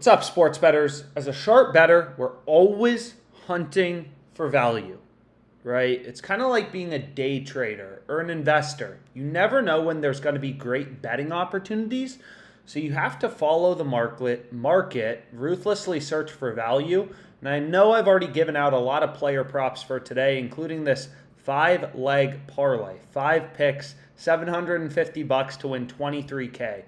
What's up, sports bettors? As a sharp bettor, we're always hunting for value, right? It's kind of like being a day trader or an investor. You never know when there's going to be great betting opportunities, so you have to follow the market, ruthlessly search for value. And I know I've already given out a lot of player props for today, including this 5-leg parlay, 5 picks, $750 to win 23K.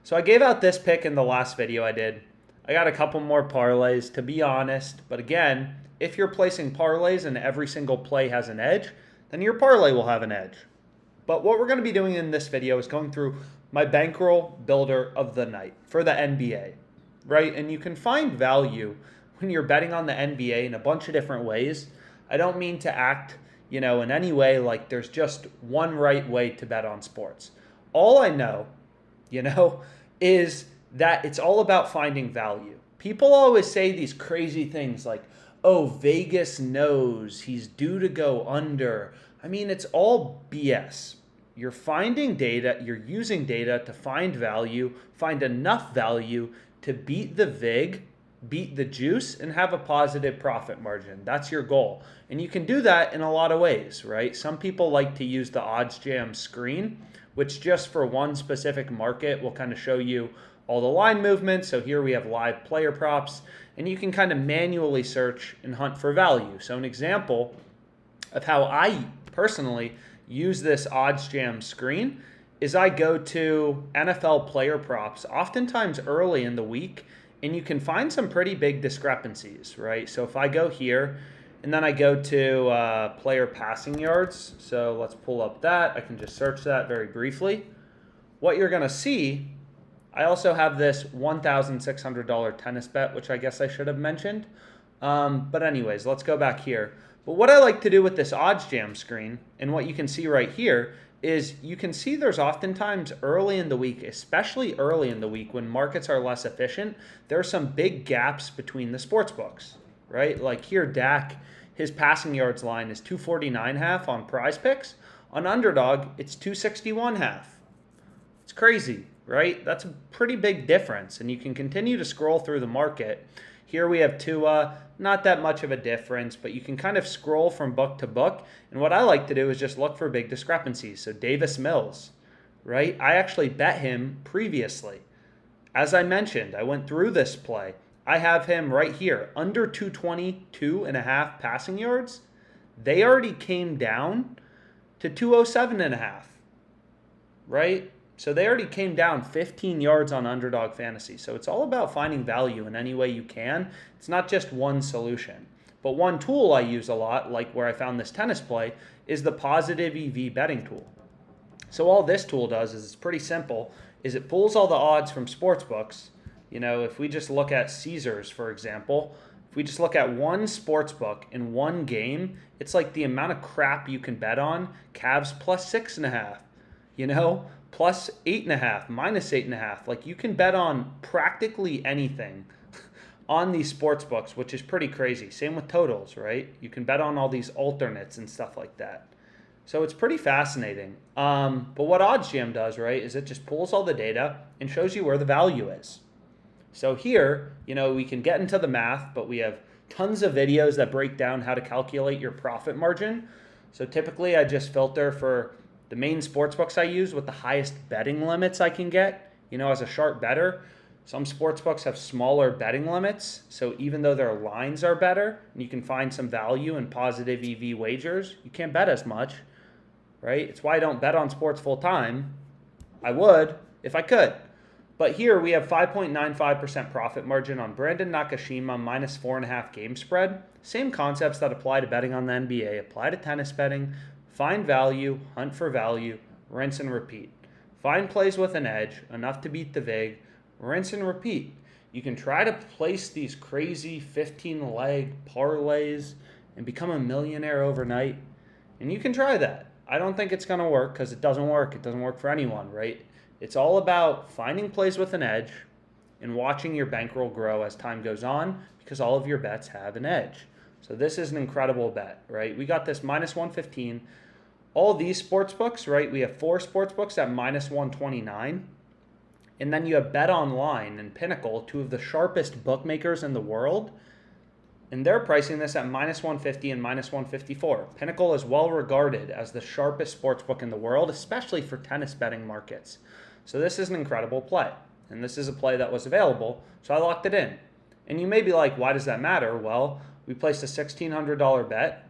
So I gave out this pick in the last video I did. I got a couple more parlays, to be honest. But again, if you're placing parlays and every single play has an edge, then your parlay will have an edge. But what we're going to be doing in this video is going through my bankroll builder of the night for the NBA, right? And you can find value when you're betting on the NBA in a bunch of different ways. I don't mean to act, in any way like there's just one right way to bet on sports. All I know, is that it's all about finding value. People always say these crazy things like, oh, Vegas knows he's due to go under. I mean, it's all BS. You're finding data, you're using data to find value, find enough value to beat the VIG, beat the juice, and have a positive profit margin. That's your goal. And you can do that in a lot of ways, right? Some people like to use the OddsJam screen, which just for one specific market will kind of show you all the line movements. So here we have live player props, and you can kind of manually search and hunt for value. So an example of how I personally use this OddsJam screen is I go to NFL player props, oftentimes early in the week, and you can find some pretty big discrepancies, right? So if I go here, and then I go to player passing yards, so let's pull up that. I can just search that very briefly. What you're going to see, I also have this $1,600 tennis bet, which I guess I should have mentioned. But anyways, let's go back here. But what I like to do with this OddsJam screen, and what you can see right here, is you can see there's oftentimes early in the week, especially early in the week when markets are less efficient, there are some big gaps between the sports books, right? Like here, Dak, his passing yards line is 249.5 on Prize Picks. On Underdog, it's 261.5. It's crazy, right? That's a pretty big difference, and you can continue to scroll through the market. Here we have Tua, not that much of a difference, but you can kind of scroll from book to book. And what I like to do is just look for big discrepancies. So Davis Mills, right? I actually bet him previously. As I mentioned, I went through this play. I have him right here, under 222.5 passing yards. They already came down to 207.5, right? So they already came down 15 yards on Underdog Fantasy. So it's all about finding value in any way you can. It's not just one solution. But one tool I use a lot, like where I found this tennis play, is the positive EV betting tool. So all this tool does is it's pretty simple, is it pulls all the odds from sports books. If we just look at Caesars, for example, if we just look at one sports book in one game, it's like the amount of crap you can bet on. Cavs plus 6.5, plus 8.5, minus 8.5. Like you can bet on practically anything on these sports books, which is pretty crazy. Same with totals, right? You can bet on all these alternates and stuff like that. So it's pretty fascinating. But what OddsJam does, right, is it just pulls all the data and shows you where the value is. So here, we can get into the math, but we have tons of videos that break down how to calculate your profit margin. So typically I just filter for the main sports books I use with the highest betting limits I can get. As a sharp bettor, some sports books have smaller betting limits. So even though their lines are better and you can find some value in positive EV wagers, you can't bet as much, right? It's why I don't bet on sports full time. I would if I could. But here we have 5.95% profit margin on Brandon Nakashima minus 4.5 game spread. Same concepts that apply to betting on the NBA apply to tennis betting. Find value, hunt for value, rinse and repeat. Find plays with an edge, enough to beat the VIG, rinse and repeat. You can try to place these crazy 15-leg parlays and become a millionaire overnight. And you can try that. I don't think it's going to work because it doesn't work. It doesn't work for anyone, right? It's all about finding plays with an edge and watching your bankroll grow as time goes on because all of your bets have an edge. So this is an incredible bet, right? We got this minus 115. All these sports books, right? We have 4 sports books at minus 129. And then you have Bet Online and Pinnacle, two of the sharpest bookmakers in the world. And they're pricing this at minus 150 and minus 154. Pinnacle is well regarded as the sharpest sportsbook in the world, especially for tennis betting markets. So this is an incredible play. And this is a play that was available, so I locked it in. And you may be like, why does that matter? Well, we placed a $1,600 bet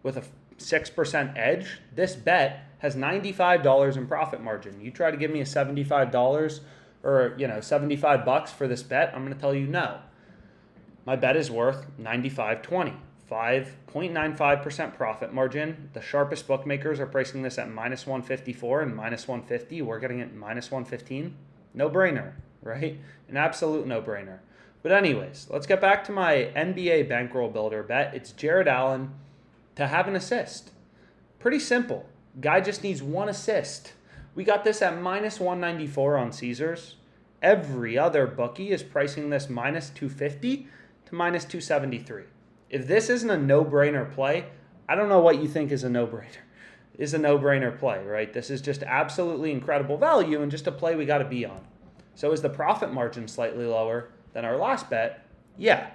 with a 6% edge. This bet has $95 in profit margin. You try to give me a $75 or, $75 for this bet, I'm going to tell you no. My bet is worth $95.20, 5.95% profit margin. The sharpest bookmakers are pricing this at minus 154 and minus 150. We're getting it minus 115. No-brainer, right? An absolute no-brainer. But anyways, let's get back to my NBA bankroll builder bet. It's Jared Allen to have an assist. Pretty simple. Guy just needs one assist. We got this at minus 194 on Caesars. Every other bookie is pricing this minus 250 to minus 273. If this isn't a no-brainer play, I don't know what you think is a no-brainer. Is a no-brainer play, right? This is just absolutely incredible value and just a play we got to be on. So is the profit margin slightly lower than our last bet? Yeah.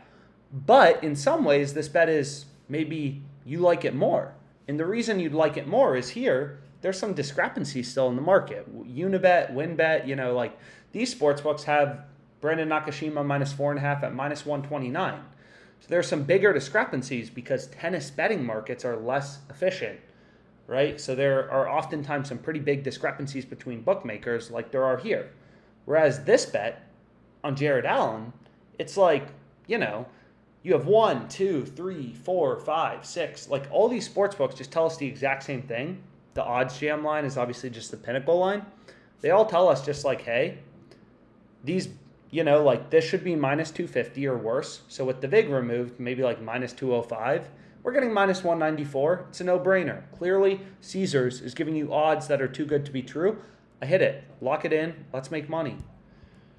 But in some ways, this bet is maybe you like it more. And the reason you'd like it more is here, there's some discrepancy still in the market. Unibet, WinBet, like these sportsbooks have Brandon Nakashima minus 4.5 at minus 129. So there's some bigger discrepancies because tennis betting markets are less efficient. Right? So there are oftentimes some pretty big discrepancies between bookmakers like there are here. Whereas this bet on Jared Allen, it's like, you have 1, 2, 3, 4, 5, 6. Like all these sports books just tell us the exact same thing. The odds jam line is obviously just the Pinnacle line. They all tell us just like, hey, these, this should be minus 250 or worse. So with the VIG removed, maybe like minus 205. We're getting minus 194. It's a no-brainer. Clearly, Caesars is giving you odds that are too good to be true. I hit it. Lock it in. Let's make money.